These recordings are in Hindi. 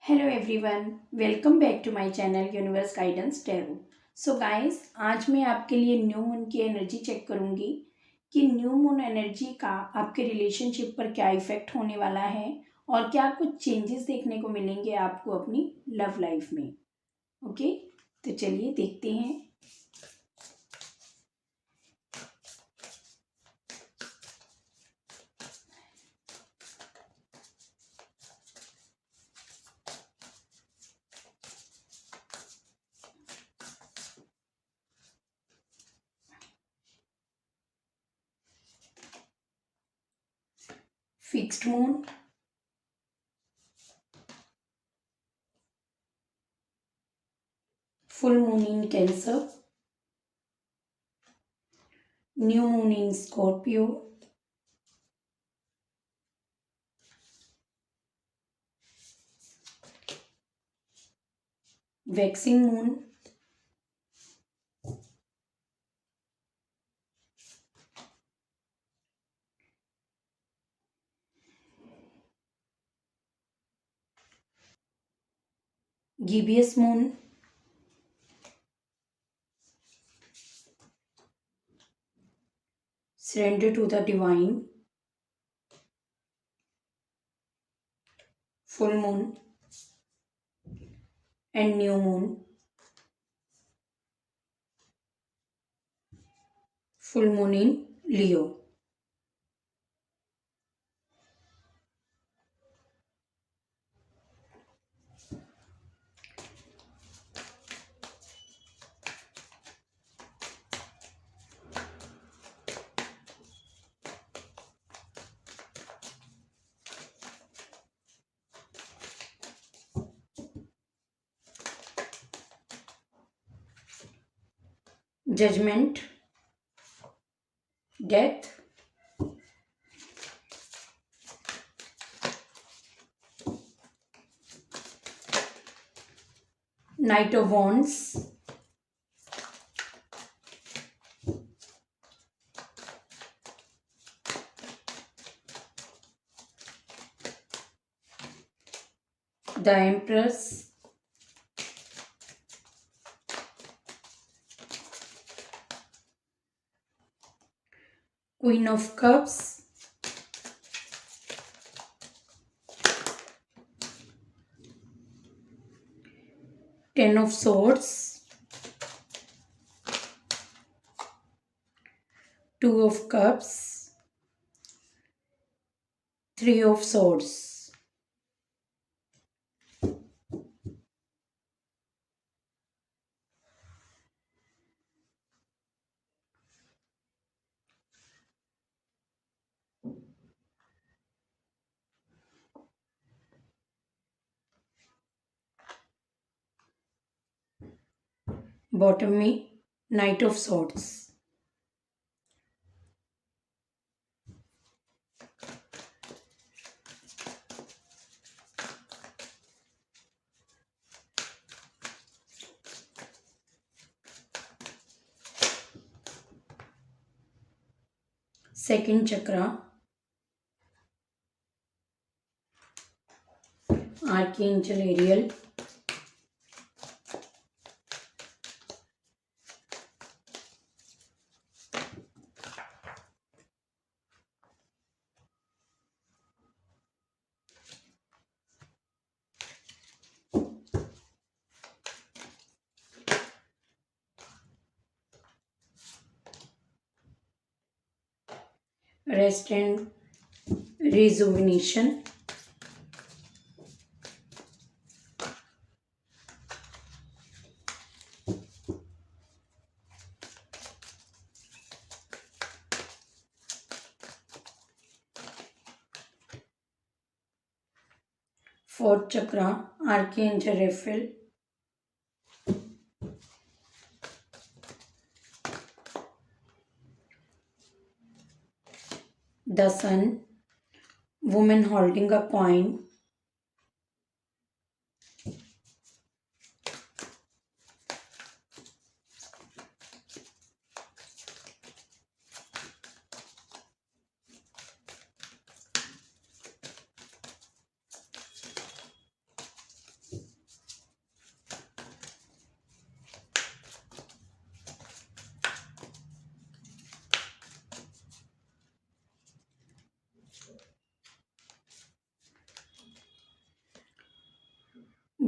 Hello everyone, welcome back to my channel universe guidance tarot. So guys, आज मैं आपके लिए न्यू मून की एनर्जी चेक करूंगी कि न्यू मून एनर्जी का आपके रिलेशनशिप पर क्या इफेक्ट होने वाला है और क्या कुछ चेंजेस देखने को मिलेंगे आपको अपनी लव लाइफ में। ओके, तो चलिए देखते हैं। Fixed moon, full moon in Cancer, new moon in Scorpio, waxing moon, gibbous moon, surrender to the divine, full moon and new moon, full moon in Leo. Judgment, death, Knight of Wands, the Empress, Queen of Cups, Ten of Swords, Two of Cups, Three of Swords. Bottom में knight of swords. Second chakra, archangel Ariel, rest and rejuvenation, fourth chakra, archangel Raphael, the sun, women holding a coin,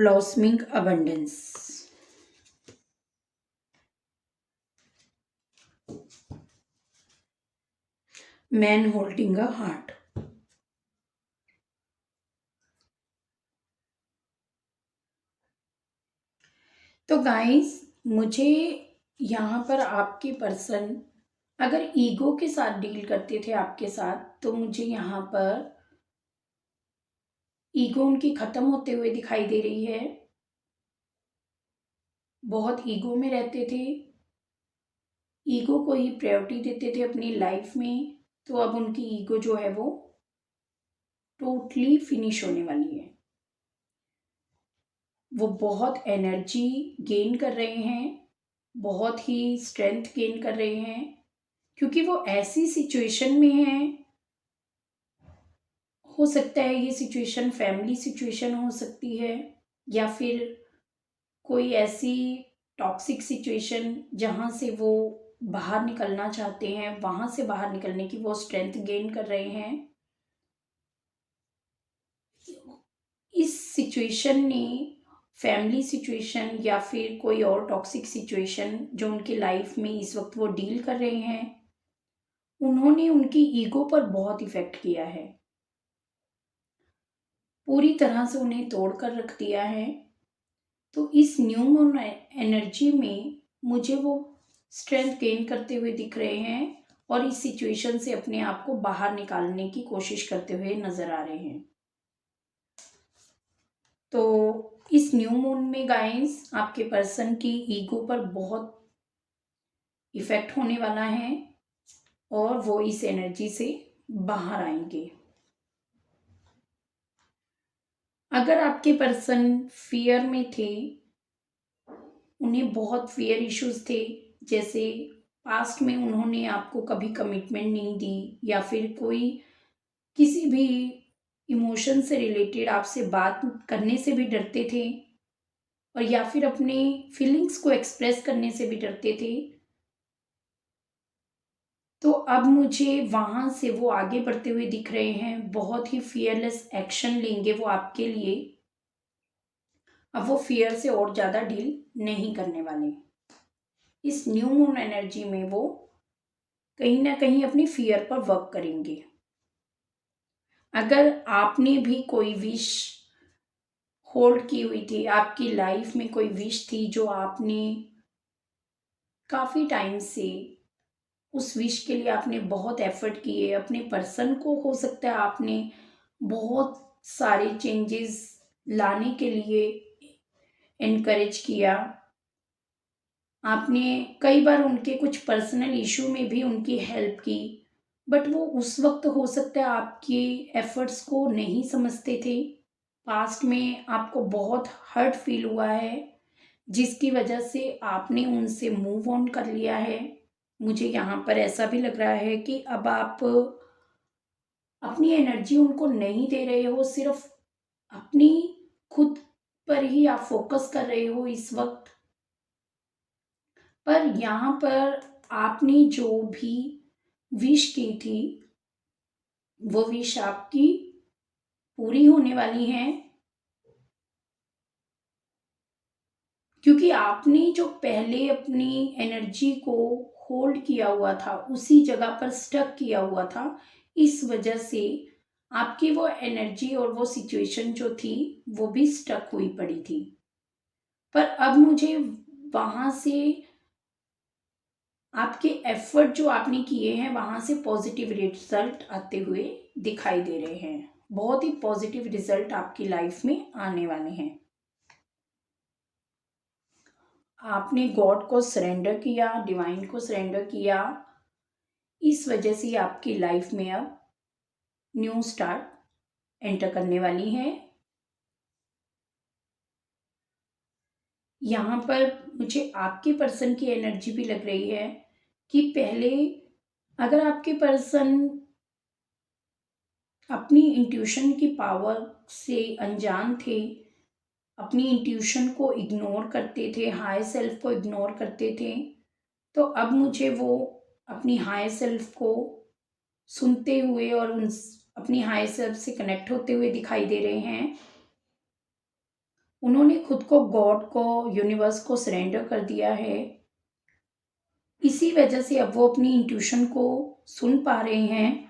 blossoming abundance. Man holding a heart. तो गाइस, मुझे यहाँ पर आपके पर्सन अगर ईगो के साथ डील करते थे आपके साथ, तो मुझे यहाँ पर ईगो उनकी खत्म होते हुए दिखाई दे रही है। बहुत ईगो में रहते थे, ईगो को ही प्रायोरिटी देते थे अपनी लाइफ में। तो अब उनकी ईगो जो है वो टोटली फिनिश होने वाली है। वो बहुत एनर्जी गेन कर रहे हैं, बहुत ही स्ट्रेंथ गेन कर रहे हैं, क्योंकि वो ऐसी सिचुएशन में हैं। हो सकता है ये सिचुएशन फैमिली सिचुएशन हो सकती है, या फिर कोई ऐसी टॉक्सिक सिचुएशन जहाँ से वो बाहर निकलना चाहते हैं, वहाँ से बाहर निकलने की वो स्ट्रेंथ गेन कर रहे हैं। इस सिचुएशन ने फैमिली सिचुएशन या फिर कोई और टॉक्सिक सिचुएशन जो उनकी लाइफ में इस वक्त वो डील कर रहे हैं, उन्होंने उनकी ईगो पर बहुत इफेक्ट किया है, पूरी तरह से उन्हें तोड़ कर रख दिया है। तो इस न्यू मून एनर्जी में मुझे वो स्ट्रेंथ गेन करते हुए दिख रहे हैं और इस सिचुएशन से अपने आप को बाहर निकालने की कोशिश करते हुए नजर आ रहे हैं। तो इस न्यू मून में गाइस आपके पर्सन की ईगो पर बहुत इफेक्ट होने वाला है और वो इस एनर्जी से बाहर आएंगे। अगर आपके पर्सन फियर में थे, उन्हें बहुत फियर इश्यूज थे, जैसे पास्ट में उन्होंने आपको कभी कमिटमेंट नहीं दी, या फिर कोई किसी भी इमोशन से रिलेटेड आपसे बात करने से भी डरते थे, और या फिर अपने फीलिंग्स को एक्सप्रेस करने से भी डरते थे, तो अब मुझे वहाँ से वो आगे बढ़ते हुए दिख रहे हैं। बहुत ही फियरलेस एक्शन लेंगे वो आपके लिए। अब वो फियर से और ज़्यादा डील नहीं करने वाले। इस न्यू मून एनर्जी में वो कहीं ना कहीं अपनी फियर पर वर्क करेंगे। अगर आपने भी कोई विश होल्ड की हुई थी, आपकी लाइफ में कोई विश थी जो आपने काफ़ी टाइम से उस विश के लिए आपने बहुत एफर्ट किए, अपने पर्सन को हो सकता है आपने बहुत सारे चेंजेस लाने के लिए इनकरेज किया, आपने कई बार उनके कुछ पर्सनल इशू में भी उनकी हेल्प की, बट वो उस वक्त हो सकता है आपके एफर्ट्स को नहीं समझते थे। पास्ट में आपको बहुत हर्ट फील हुआ है, जिसकी वजह से आपने उनसे मूव ऑन कर लिया है। मुझे यहाँ पर ऐसा भी लग रहा है कि अब आप अपनी एनर्जी उनको नहीं दे रहे हो, सिर्फ अपनी खुद पर ही आप फोकस कर रहे हो इस वक्त। पर यहाँ पर आपने जो भी विश की थी, वो विश आपकी पूरी होने वाली है, क्योंकि आपने जो पहले अपनी एनर्जी को होल्ड किया हुआ था, उसी जगह पर स्टक किया हुआ था। इस वजह से आपकी वो एनर्जी और वो सिचुएशन जो थी वो भी स्टक हुई पड़ी थी। पर अब मुझे वहाँ से आपके एफर्ट जो आपने किए हैं, वहाँ से पॉजिटिव रिजल्ट आते हुए दिखाई दे रहे हैं। बहुत ही पॉजिटिव रिजल्ट आपकी लाइफ में आने वाले हैं। आपने गॉड को सरेंडर किया, डिवाइन को सरेंडर किया, इस वजह से आपकी लाइफ में अब न्यू स्टार्ट एंटर करने वाली है। यहाँ पर मुझे आपके पर्सन की एनर्जी भी लग रही है कि पहले अगर आपके पर्सन अपनी इंट्यूशन की पावर से अनजान थे, अपनी इंट्यूशन को इग्नोर करते थे, हाई सेल्फ को इग्नोर करते थे, तो अब मुझे वो अपनी हाई सेल्फ को सुनते हुए और उन अपनी हाई सेल्फ से कनेक्ट होते हुए दिखाई दे रहे हैं। उन्होंने खुद को गॉड को, यूनिवर्स को सरेंडर कर दिया है। इसी वजह से अब वो अपनी इंट्यूशन को सुन पा रहे हैं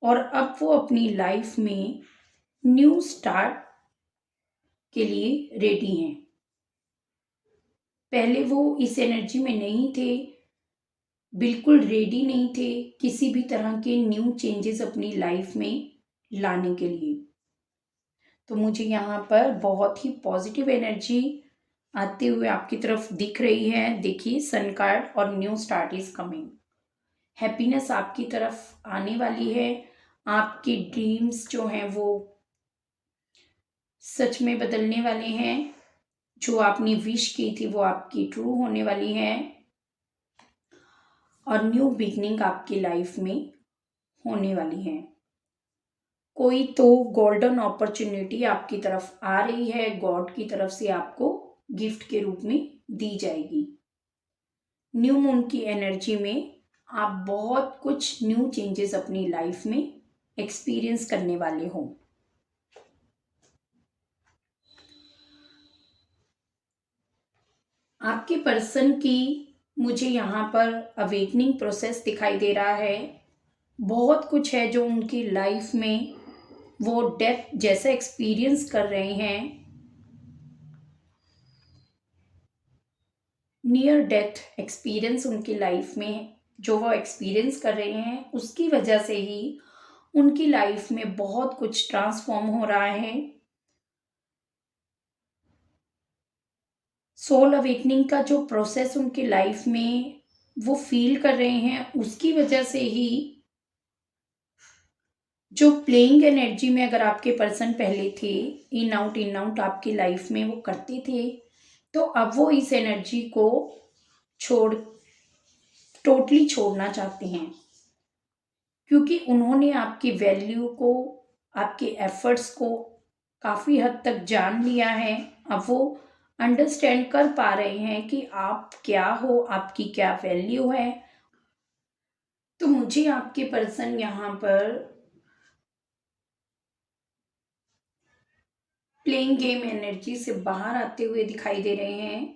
और अब वो अपनी लाइफ में न्यू स्टार्ट के लिए रेडी हैं। पहले वो इस एनर्जी में नहीं थे, बिल्कुल रेडी नहीं थे किसी भी तरह के न्यू चेंजेस अपनी लाइफ में लाने के लिए। तो मुझे यहाँ पर बहुत ही पॉजिटिव एनर्जी आते हुए आपकी तरफ दिख रही है। देखिए सन कार्ड और new start is coming. Happiness आपकी तरफ आने वाली है। आपकी ड्रीम्स जो हैं वो सच में बदलने वाले हैं। जो आपने विश की थी वो आपकी ट्रू होने वाली है और न्यू बिगनिंग आपकी लाइफ में होने वाली है। कोई तो गोल्डन अपॉर्चुनिटी आपकी तरफ आ रही है, गॉड की तरफ से आपको गिफ्ट के रूप में दी जाएगी। न्यू मून की एनर्जी में आप बहुत कुछ न्यू चेंजेस अपनी लाइफ में एक्सपीरियंस करने वाले हो। आपके पर्सन की मुझे यहाँ पर अवेकनिंग प्रोसेस दिखाई दे रहा है। बहुत कुछ है जो उनकी लाइफ में वो डेथ जैसा एक्सपीरियंस कर रहे हैं। नियर डेथ एक्सपीरियंस उनकी लाइफ में जो वो एक्सपीरियंस कर रहे हैं, उसकी वजह से ही उनकी लाइफ में बहुत कुछ ट्रांसफॉर्म हो रहा है। सोल अवेकनिंग का जो प्रोसेस उनकी लाइफ में वो फील कर रहे हैं, उसकी वजह से ही जो प्लेइंग एनर्जी में अगर आपके पर्सन पहले थे, इन आउट आपकी लाइफ में वो करते थे, तो अब वो इस एनर्जी को टोटली छोड़ना चाहते हैं। क्योंकि उन्होंने आपकी वैल्यू को, आपके एफर्ट्स को काफ़ी हद तक जान लिया है। अब वो अंडरस्टैंड कर पा रहे हैं कि आप क्या हो, आपकी क्या वैल्यू है। तो मुझे आपके पर्सन यहाँ पर प्लेइंग गेम एनर्जी से बाहर आते हुए दिखाई दे रहे हैं।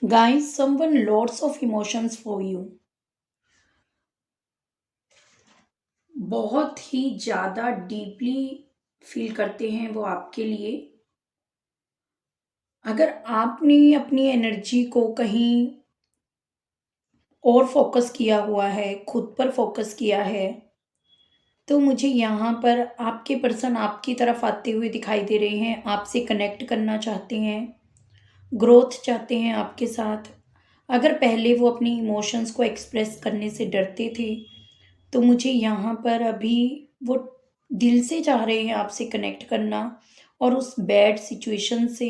Guys, someone lots of emotions for you. बहुत ही ज़्यादा डीपली फील करते हैं वो आपके लिए। अगर आपने अपनी एनर्जी को कहीं और फोकस किया हुआ है, खुद पर फोकस किया है, तो मुझे यहाँ पर आपके पर्सन आपकी तरफ आते हुए दिखाई दे रहे हैं। आपसे कनेक्ट करना चाहते हैं, ग्रोथ चाहते हैं आपके साथ। अगर पहले वो अपनी इमोशंस को एक्सप्रेस करने से डरते थे, तो मुझे यहाँ पर अभी वो दिल से चाह रहे हैं आपसे कनेक्ट करना और उस बैड सिचुएशन से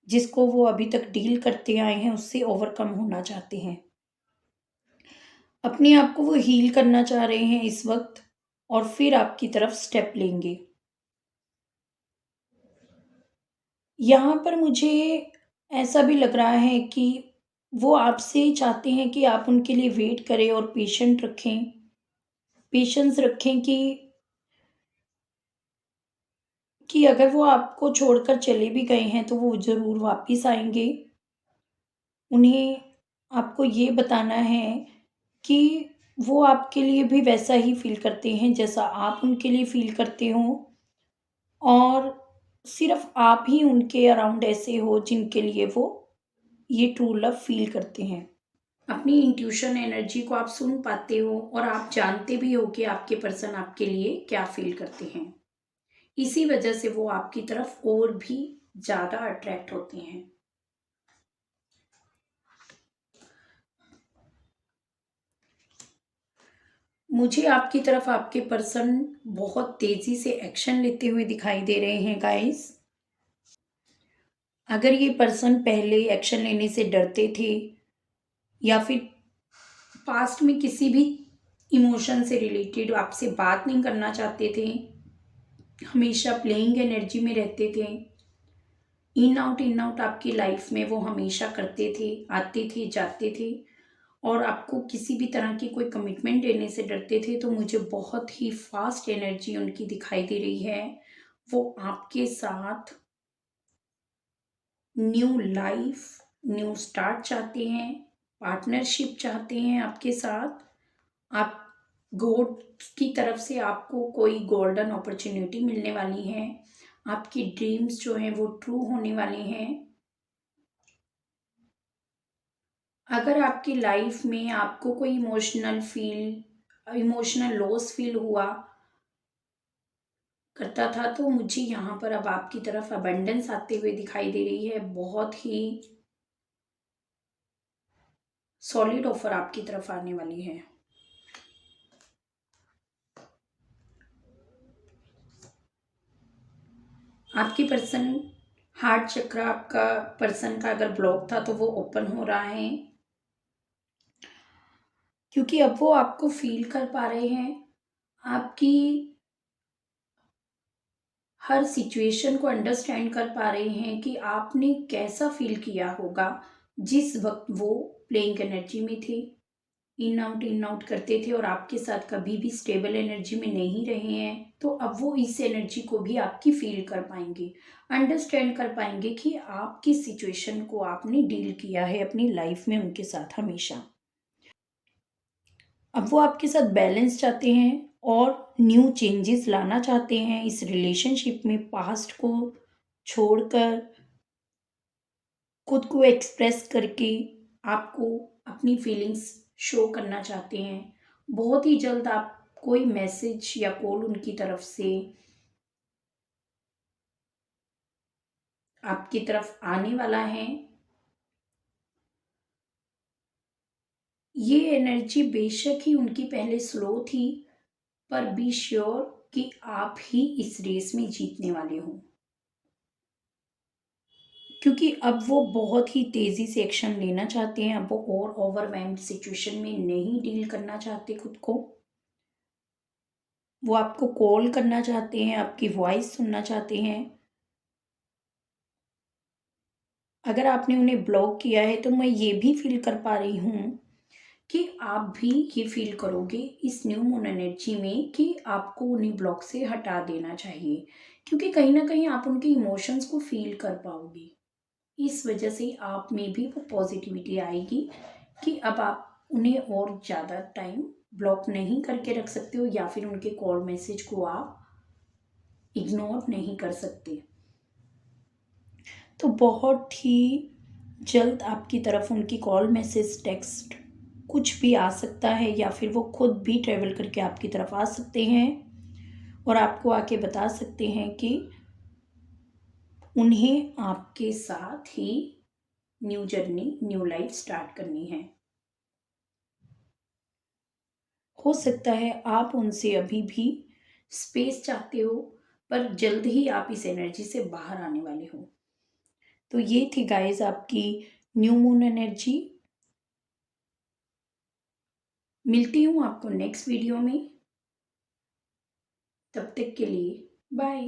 जिसको वो अभी तक डील करते आए हैं, उससे ओवरकम होना चाहते हैं। अपने आप को वो हील करना चाह रहे हैं इस वक्त और फिर आपकी तरफ स्टेप लेंगे। यहाँ पर मुझे ऐसा भी लग रहा है कि वो आपसे चाहते हैं कि आप उनके लिए वेट करें और पेशेंस रखें कि अगर वो आपको छोड़कर चले भी गए हैं तो वो ज़रूर वापस आएंगे। उन्हें आपको ये बताना है कि वो आपके लिए भी वैसा ही फील करते हैं जैसा आप उनके लिए फील करते हो और सिर्फ आप ही उनके अराउंड ऐसे हो जिनके लिए वो ये ट्रू लव फील करते हैं। अपनी इंट्यूशन एनर्जी को आप सुन पाते हो और आप जानते भी हो कि आपके पर्सन आपके लिए क्या फील करते हैं। इसी वजह से वो आपकी तरफ और भी ज़्यादा अट्रैक्ट होते हैं। मुझे आपकी तरफ आपके पर्सन बहुत तेज़ी से एक्शन लेते हुए दिखाई दे रहे हैं गाइस। अगर ये पर्सन पहले एक्शन लेने से डरते थे या फिर पास्ट में किसी भी इमोशन से रिलेटेड आपसे बात नहीं करना चाहते थे, हमेशा प्लेइंग एनर्जी में रहते थे, इन आउट आपकी लाइफ में वो हमेशा करते थे, आते थे, जाते थे, और आपको किसी भी तरह की कोई कमिटमेंट देने से डरते थे, तो मुझे बहुत ही फास्ट एनर्जी उनकी दिखाई दे रही है। वो आपके साथ न्यू लाइफ, न्यू स्टार्ट चाहते हैं, पार्टनरशिप चाहते हैं आपके साथ। आप गॉड की तरफ से आपको कोई गोल्डन अपॉर्चुनिटी मिलने वाली है। आपकी ड्रीम्स जो हैं वो ट्रू होने वाले हैं। अगर आपकी लाइफ में आपको कोई इमोशनल लॉस फील हुआ करता था, तो मुझे यहाँ पर अब आपकी तरफ अबंडेंस आते हुए दिखाई दे रही है। बहुत ही सॉलिड ऑफर आपकी तरफ आने वाली है। आपकी पर्सन हार्ट चक्र, आपका पर्सन का अगर ब्लॉक था तो वो ओपन हो रहा है, क्योंकि अब वो आपको फील कर पा रहे हैं। आपकी हर सिचुएशन को अंडरस्टैंड कर पा रहे हैं कि आपने कैसा फील किया होगा जिस वक्त वो प्लेइंग एनर्जी में थे, इन आउट करते थे और आपके साथ कभी भी स्टेबल एनर्जी में नहीं रहे हैं। तो अब वो इस एनर्जी को भी आपकी फील कर पाएंगे, अंडरस्टैंड कर पाएंगे कि आपकी सिचुएशन को आपने डील किया है अपनी लाइफ में उनके साथ हमेशा। अब वो आपके साथ बैलेंस चाहते हैं और न्यू चेंजेस लाना चाहते हैं इस रिलेशनशिप में। पास्ट को छोड़कर खुद को एक्सप्रेस करके आपको अपनी फीलिंग्स शो करना चाहते हैं। बहुत ही जल्द आप कोई मैसेज या कॉल उनकी तरफ से आपकी तरफ आने वाला है। ये एनर्जी बेशक ही उनकी पहले स्लो थी, पर बी श्योर कि आप ही इस रेस में जीतने वाले हो, क्योंकि अब वो बहुत ही तेज़ी से एक्शन लेना चाहते हैं। अब वो और ओवरवेल्म्ड सिचुएशन में नहीं डील करना चाहते खुद को। वो आपको कॉल करना चाहते हैं, आपकी वॉइस सुनना चाहते हैं। अगर आपने उन्हें ब्लॉक किया है तो मैं ये भी फील कर पा रही हूँ कि आप भी ये फील करोगे इस न्यू मून एनर्जी में कि आपको उन्हें ब्लॉक से हटा देना चाहिए, क्योंकि कहीं ना कहीं आप उनके इमोशंस को फील कर पाओगे। इस वजह से आप में भी वो पॉजिटिविटी आएगी कि अब आप उन्हें और ज़्यादा टाइम ब्लॉक नहीं करके रख सकते हो, या फिर उनके कॉल मैसेज को आप इग्नोर नहीं कर सकते। तो बहुत ही जल्द आपकी तरफ उनकी कॉल मैसेज टेक्स्ट कुछ भी आ सकता है, या फिर वो खुद भी ट्रेवल करके आपकी तरफ आ सकते हैं और आपको आके बता सकते हैं कि उन्हें आपके साथ ही new journey, new life start करनी है। हो सकता है आप उनसे अभी भी स्पेस चाहते हो, पर जल्द ही आप इस एनर्जी से बाहर आने वाले हो। तो ये थी गाइस आपकी न्यू मून एनर्जी। मिलती हूँ आपको नेक्स्ट वीडियो में, तब तक के लिए बाय।